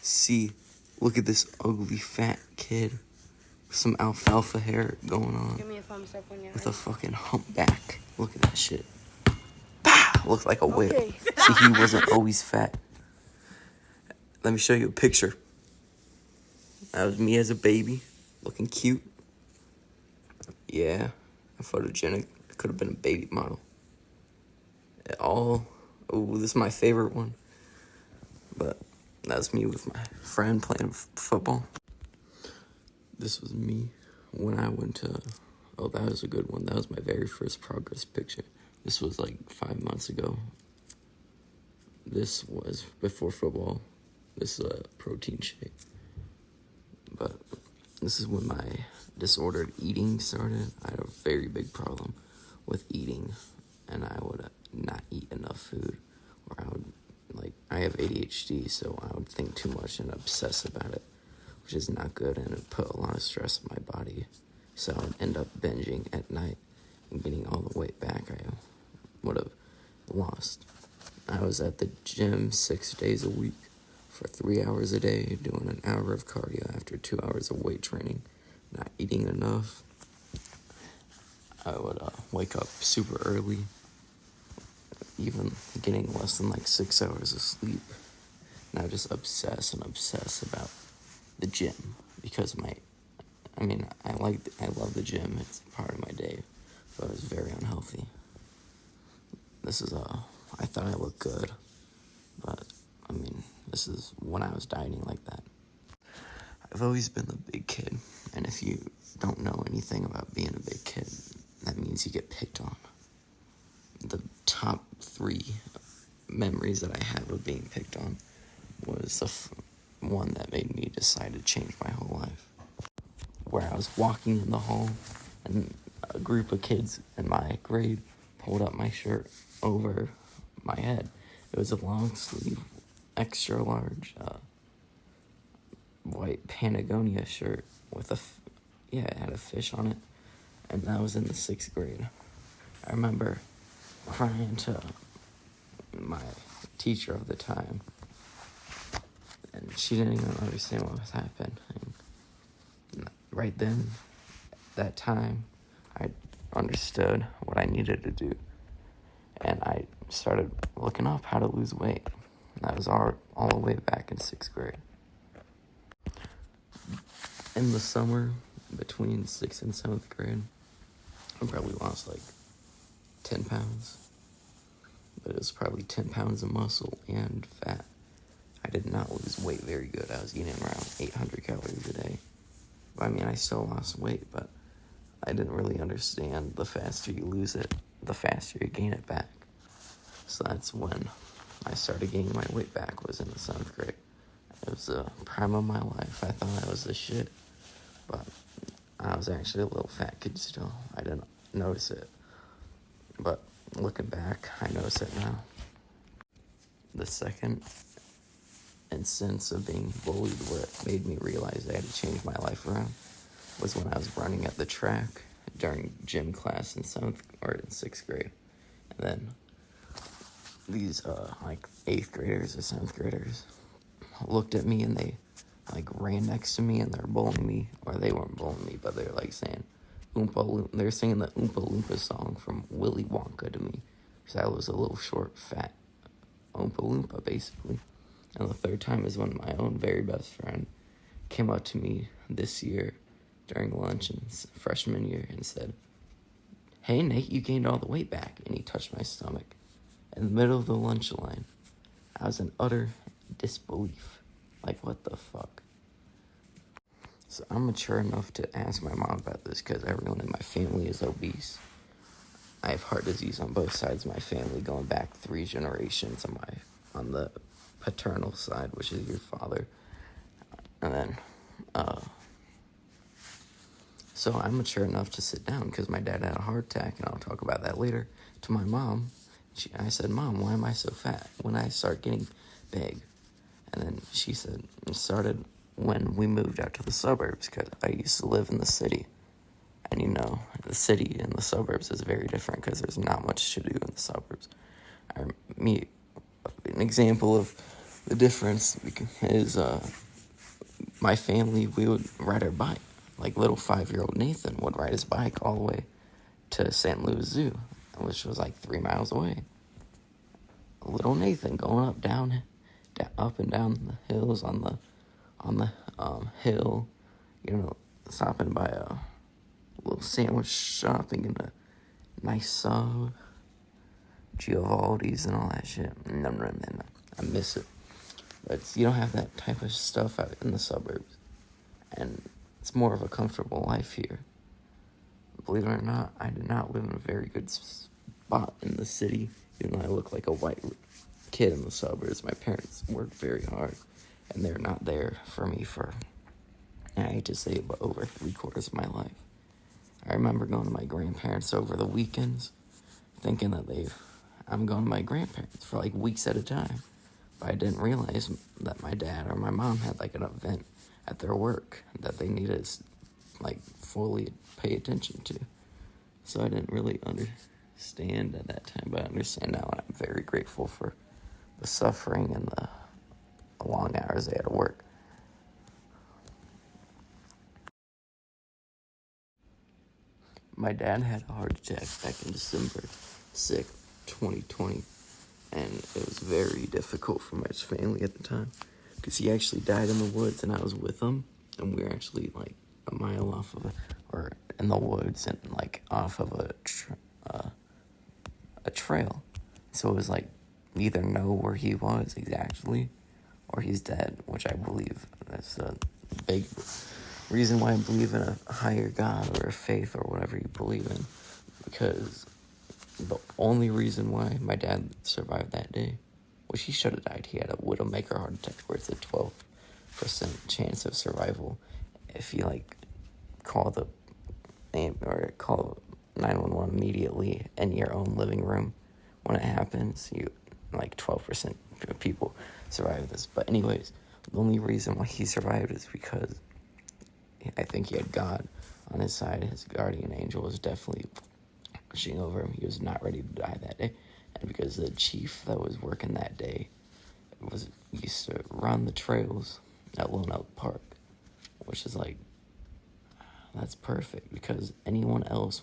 See, look at this ugly fat kid with some alfalfa hair going on. Give me a thumbs up when you're with a fucking humpback. Look at that shit. Bah! Looked like a whip. Okay, See, he wasn't always fat. Let me show you a picture. That was me as a baby, looking cute. Yeah, I'm photogenic. Could have been a baby model. Oh, this is my favorite one. But that's me with my friend playing football. This was me when I went to... Oh, that was a good one. That was my very first progress picture. This was like 5 months ago. This was before football. This is a protein shake. But this is when my disordered eating started. I had a very big problem with eating, and I would not eat enough food, or I would, I have ADHD, so I would think too much and obsess about it, which is not good, and it put a lot of stress on my body, so I would end up binging at night and getting all the weight back I would have lost. I was at the gym 6 days a week for 3 hours a day, doing an hour of cardio after 2 hours of weight training, not eating enough. I would wake up super early, even getting less than 6 hours of sleep. And I would just obsess about the gym because I love the gym. It's part of my day, but it was very unhealthy. This is I thought I looked good, but this is when I was dieting like that. I've always been the big kid, and if you don't know anything about being a big kid, that means you get picked on. The top 3 memories that I have of being picked on was the one that made me decide to change my whole life. Where I was walking in the hall, and a group of kids in my grade pulled up my shirt over my head. It was a long sleeve, extra large, white Patagonia shirt with it had a fish on it, and that was in the 6th grade. I remember crying to my teacher of the time, and she didn't even understand what was happening. Right then, that time, I understood what I needed to do, and I started looking up how to lose weight. That was all the way back in 6th grade. In the summer, between 6th and 7th grade, I probably lost 10 pounds. But it was probably 10 pounds of muscle and fat. I did not lose weight very good. I was eating around 800 calories a day. I still lost weight, but I didn't really understand the faster you lose it, the faster you gain it back. So that's when I started gaining my weight back, was in the 7th grade. It was the prime of my life. I thought I was the shit, but I was actually a little fat kid still. I didn't notice it, but looking back, I notice it now. The second instance of being bullied where it made me realize I had to change my life around was when I was running at the track during gym class in 6th grade. And then these 8th graders or 7th graders looked at me, and they ran next to me, and they're bullying me, or they weren't bullying me, but they're saying Oompa Loompa. They're singing the Oompa Loompa song from Willy Wonka to me, because I was a little short, fat Oompa Loompa, basically. And the third time is when my own very best friend came up to me this year during lunch in freshman year and said, "Hey, Nate, you gained all the weight back." And he touched my stomach in the middle of the lunch line. I was in utter disbelief. What the fuck? So I'm mature enough to ask my mom about this because everyone in my family is obese. I have heart disease on both sides of my family, going back 3 generations on the paternal side, which is your father. And then, so I'm mature enough to sit down because my dad had a heart attack, and I'll talk about that later, to my mom. I said, "Mom, why am I so fat? When I start getting big?" And then she said, "It started when we moved out to the suburbs, because I used to live in the city. And the city and the suburbs is very different because there's not much to do in the suburbs." An example of The difference is my family, we would ride our bike. Like little 5-year-old Nathan would ride his bike all the way to St. Louis Zoo, which was like 3 miles away. Little Nathan going up and down the hills on the hill, stopping by a little sandwich shop and getting a nice sub, Giovanni's and all that shit. No, I miss it. But you don't have that type of stuff out in the suburbs, and it's more of a comfortable life here. Believe it or not, I do not live in a very good spot in the city, even though I look like a white kid in the suburbs. My parents work very hard, and they're not there for me for, I hate to say it, but over 3/4 of my life. I remember going to my grandparents over the weekends, thinking that I'm going to my grandparents for like weeks at a time. But I didn't realize that my dad or my mom had like an event at their work that they needed to like fully pay attention to. So I didn't really understand at that time, but I understand now, and I'm very grateful for the suffering and the long hours they had to work. My dad had a heart attack back in December 6th, 2020, and it was very difficult for my family at the time, because he actually died in the woods, and I was with him, and we were actually like a mile off of or in the woods, and like off of a trail. So it was like, either know where he was exactly, or he's dead, which I believe. That's a big reason why I believe in a higher God or a faith or whatever you believe in, because the only reason why my dad survived that day, which he should have died, he had a widowmaker heart attack where it's a 12% chance of survival if you like call 911 immediately in your own living room. When it happens, you like 12% of people survive this. But anyways, the only reason why he survived is because I think he had God on his side. His guardian angel was definitely watching over him. He was not ready to die that day. And because the chief that was working that day used to run the trails at Lone Oak Park, which is like, that's perfect, because anyone else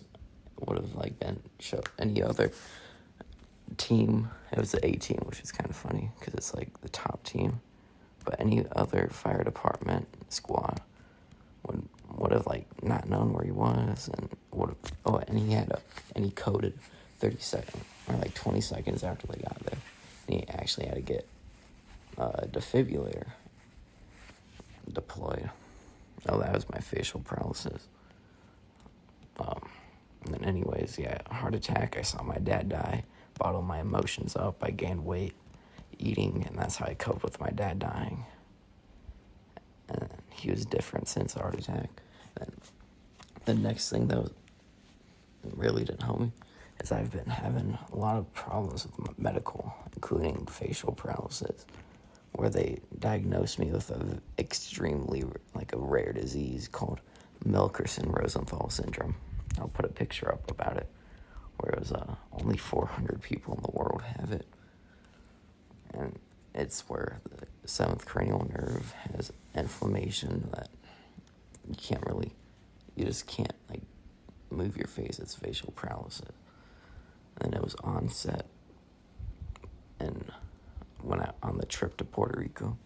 would have like been any other team. It was the A team, which is kind of funny because it's like the top team, but any other fire department squad would have like not known where he was, and he coded 30 seconds or like 20 seconds after they got there, and he actually had to get a defibrillator deployed. Oh, that was my facial paralysis. And anyways, heart attack. I saw my dad die, bottled my emotions up. I gained weight eating, and that's how I coped with my dad dying. And he was different since the heart attack. And the next thing that really didn't help me is I've been having a lot of problems with my medical, including facial paralysis, where they diagnosed me with a rare disease called Milkerson-Rosenthal syndrome. I'll put a picture up about it, where it was only 400 people in the world have it. And it's where the 7th cranial nerve has inflammation that you just can't like move your face. It's facial paralysis. And it was onset and on the trip to Puerto Rico.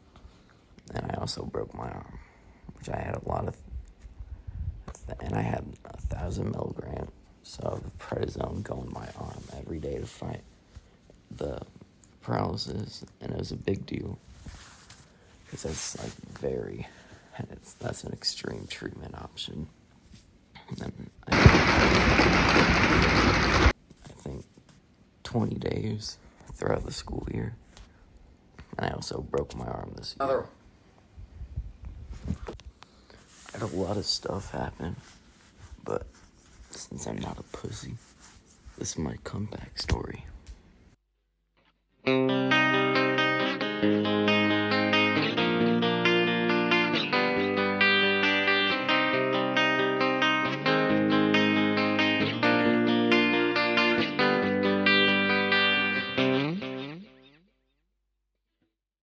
And I also broke my arm, which I had and I had 1,000 milligrams of prednisone going in my arm every day to fight the paralysis, and it was a big deal because that's an extreme treatment option. And I think 20 days throughout the school year, and I also broke my arm this year. I had a lot of stuff happen, but since I'm not a pussy, this is my comeback story.